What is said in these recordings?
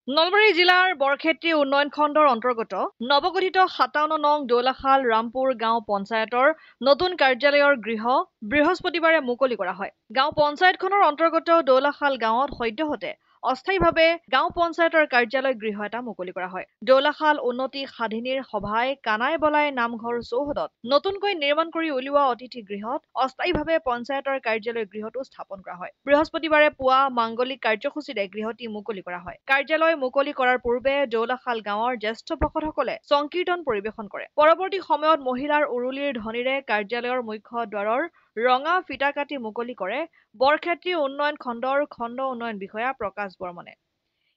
নলবাৰী জিলাৰ বৰক্ষেত্ৰী উন্নয়ন খণ্ডৰ অন্তৰ্গত নৱগঠিত ৫৭ নং দৌলাখাল ৰামপুৰ গাঁও পঞ্চায়তৰ নতুন কাৰ্যালয়ৰ গৃহ বৃহস্পতিবাৰে মুকলি কৰা হয়। গাঁও পঞ্চায়তখনৰ অন্তৰ্গত দৌলাখাল গাঁৱত সদ্যহতে অস্থায়ীভাৱে গাঁও পঞ্চায়তৰ কাৰ্যালয় গৃহ এটা মুকলি কৰা হয়। দৌলাখাল উন্নতি সাধিনীৰ সভাই কানাই বলাই নামঘৰ চৌহদত নতুনকৈ নিৰ্মাণ কৰি উলিওৱা অতিথি গৃহত অস্থায়ীভাৱে পঞ্চায়তৰ কাৰ্যালয় গৃহটো স্থাপন কৰা হয়। বৃহস্পতিবাৰে পুৱা মাংগলিক কাৰ্যসূচীৰে গৃহটি মুকলি কৰা হয়। কাৰ্যালয় মুকলি কৰাৰ পূৰ্বে দৌলাখাল গাঁৱৰ জ্যেষ্ঠ ভকতসকলে সংকীৰ্তন পৰিৱেশন কৰে। পৰৱৰ্তী সময়ত মহিলাৰ উৰুলিৰ ধ্বনিৰে কাৰ্যালয়ৰ মুখ্য দ্বাৰৰ ৰঙা ফিতা কাটি মুকলি কৰে বৰক্ষেত্ৰী উন্নয়ন খণ্ডৰ খণ্ড উন্নয়ন বিষয়া প্ৰকাশ বৰ্মনে।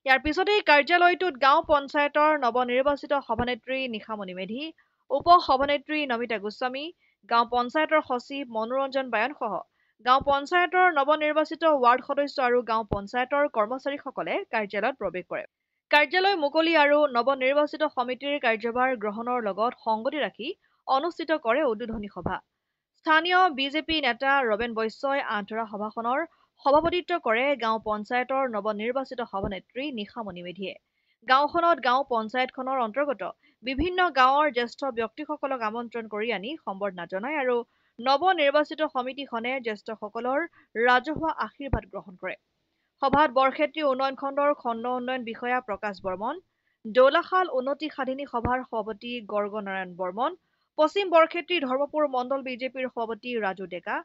ইয়াৰ পিছতেই কাৰ্যালয়টোত গাঁও পঞ্চায়তৰ নৱনিৰ্বাচিত সভানেত্ৰী নিশামণি মেধি, উপ সভানেত্ৰী নমিতা গোস্বামী, গাঁও পঞ্চায়তৰ সচিব মনোৰঞ্জন বায়নসহ গাঁও পঞ্চায়তৰ নৱনিৰ্বাচিত ৱাৰ্ড সদস্য আৰু গাঁও পঞ্চায়তৰ কৰ্মচাৰীসকলে কাৰ্যালয়ত প্ৰৱেশ কৰে। কাৰ্যালয় মুকলি আৰু নৱনিৰ্বাচিত সমিতিৰ কাৰ্যভাৰ গ্ৰহণৰ লগত সংগতি ৰাখি অনুষ্ঠিত কৰে উদ্বোধনী সভা। স্থানীয় বিজেপি নেতা ৰবেন বৈশ্যই আঁতৰা সভাখনৰ সভাপতিত্ব কৰে গাঁও পঞ্চায়তৰ নৱনিৰ্বাচিত সভানেত্ৰী নিশামণি মেধিয়ে। গাঁওখনত গাঁও পঞ্চায়তখনৰ অন্তৰ্গত বিভিন্ন গাঁৱৰ জ্যেষ্ঠ ব্যক্তিসকলক আমন্ত্ৰণ কৰি আনি সম্বৰ্ধনা জনায় আৰু নৱনিৰ্বাচিত সমিতিখনে জ্যেষ্ঠসকলৰ ৰাজহুৱা আশীৰ্বাদ গ্ৰহণ কৰে। সভাত বৰক্ষেত্ৰী উন্নয়ন খণ্ডৰ খণ্ড উন্নয়ন বিষয়া প্ৰকাশ বৰ্মন, দৌলাখাল উন্নতি সাধিনী সভাৰ সভাপতি গৰ্গ নাৰায়ণ বৰ্মন, পশ্চিম বৰক্ষেত্ৰী ধৰ্মপুৰ মণ্ডল বিজেপিৰ সভাপতি ৰাজু ডেকা,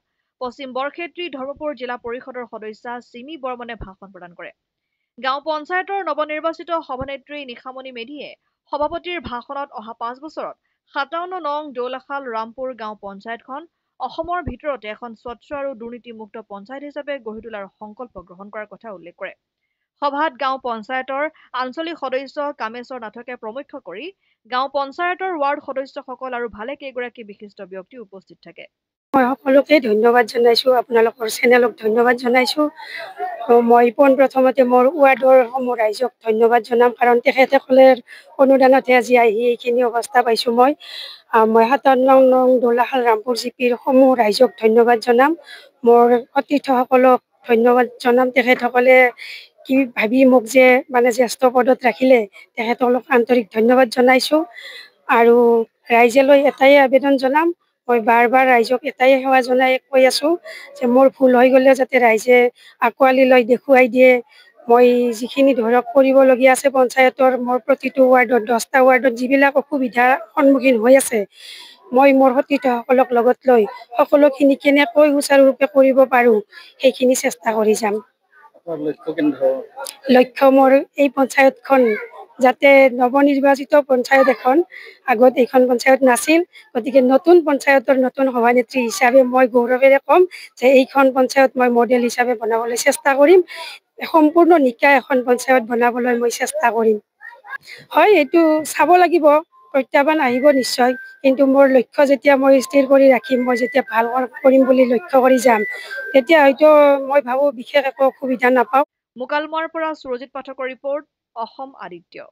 পশ্চিম বৰক্ষেত্ৰী ধৰ্মপুৰ জিলা পৰিষদৰ সদস্যা চিমি বৰ্মনে ভাষণ প্ৰদান কৰে। গাঁও পঞ্চায়তৰ নৱনিৰ্বাচিত সভানেত্ৰী নিশামণি মেধিয়ে সভাপতিৰ ভাষণত অহা ৫ বছৰত ৫৭ নং দৌলাখাল ৰামপুৰ গাঁও পঞ্চায়তখন অসমৰ ভিতৰতে এখন স্বচ্ছ আৰু দুৰ্নীতিমুক্ত পঞ্চায়ত হিচাপে গঢ়ি তোলাৰ সংকল্প গ্ৰহণ কৰাৰ কথা উল্লেখ কৰে। সভাত গাঁও পঞ্চায়তৰ আঞ্চলিক সদস্য কামেশ্বৰ নাথকে প্ৰমুখ্য কৰি গাঁও পঞ্চায়তৰ ৱাৰ্ড সদস্যসকল আৰু ভালে কেইগৰাকী বিশিষ্ট ব্যক্তি উপস্থিত থাকে। মই সকলোকে ধন্যবাদ জনাইছোঁ, আপোনালোকৰ চেনেলক ধন্যবাদ জনাইছোঁ। মই পোনপ্ৰথমতে মোৰ ৱাৰ্ডৰ সমূহ ৰাইজক ধন্যবাদ জনাম, কাৰণ তেখেতসকলে অনুদানতহে আজি আহি এইখিনি অৱস্থা পাইছোঁ। মই ৫৭ নং দৌলাখাল ৰামপুৰ জিপিৰ সমূহ ৰাইজক ধন্যবাদ জনাম। মোৰ অতিথিসকলক ধন্যবাদ জনাম। তেখেতসকলে কি ভাবি মোক যে জ্যেষ্ঠ পদত ৰাখিলে, তেখেতসকলক আন্তৰিক ধন্যবাদ জনাইছোঁ। আৰু ৰাইজলৈ এটাই আবেদন জনাম, মই বাৰ বাৰ ৰাইজক এটাই সেৱা জনাই কৈ আছোঁ যে মোৰ ভুল হৈ গ'লে যাতে ৰাইজে আঁকোৱালি লৈ দেখুৱাই দিয়ে। মই যিখিনি কৰিবলগীয়া আছে পঞ্চায়তৰ, মোৰ প্ৰতিটো ৱাৰ্ডত 10টা ৱাৰ্ডত যিবিলাক অসুবিধাৰ সন্মুখীন হৈ আছে, মই মোৰ সতীৰ্থসকলক লগত লৈ সকলোখিনি কেনেকৈ সুচাৰুৰূপে কৰিব পাৰোঁ সেইখিনি চেষ্টা কৰি যাম। লক্ষ্য মোৰ এই পঞ্চায়তখন যাতে নৱনিৰ্বাচিত পঞ্চায়ত এখন, আগত এইখন পঞ্চায়ত নাছিল, গতিকে নতুন পঞ্চায়তৰ নতুন সভানেত্ৰী হিচাপে মই গৌৰৱেৰে ক'ম যে এইখন পঞ্চায়ত মই মডেল হিচাপে বনাবলৈ চেষ্টা কৰিম। সম্পূৰ্ণ নিকা এখন পঞ্চায়ত বনাবলৈ মই চেষ্টা কৰিম। হয়, এইটো চাব লাগিব, প্ৰত্যাহ্বান আহিব নিশ্চয়, কিন্তু মোৰ লক্ষ্য যেতিয়া মই স্থিৰ কৰি ৰাখিম, মই যেতিয়া ভাল কৰিম বুলি লক্ষ্য কৰি যাম, তেতিয়া হয়তো মই ভাবোঁ বিশেষ একো অসুবিধা নাপাওঁ। মুকালমুৱাৰ পৰা সুৰজিত পাঠকৰ ৰিপৰ্ট, অসম আদিত্য।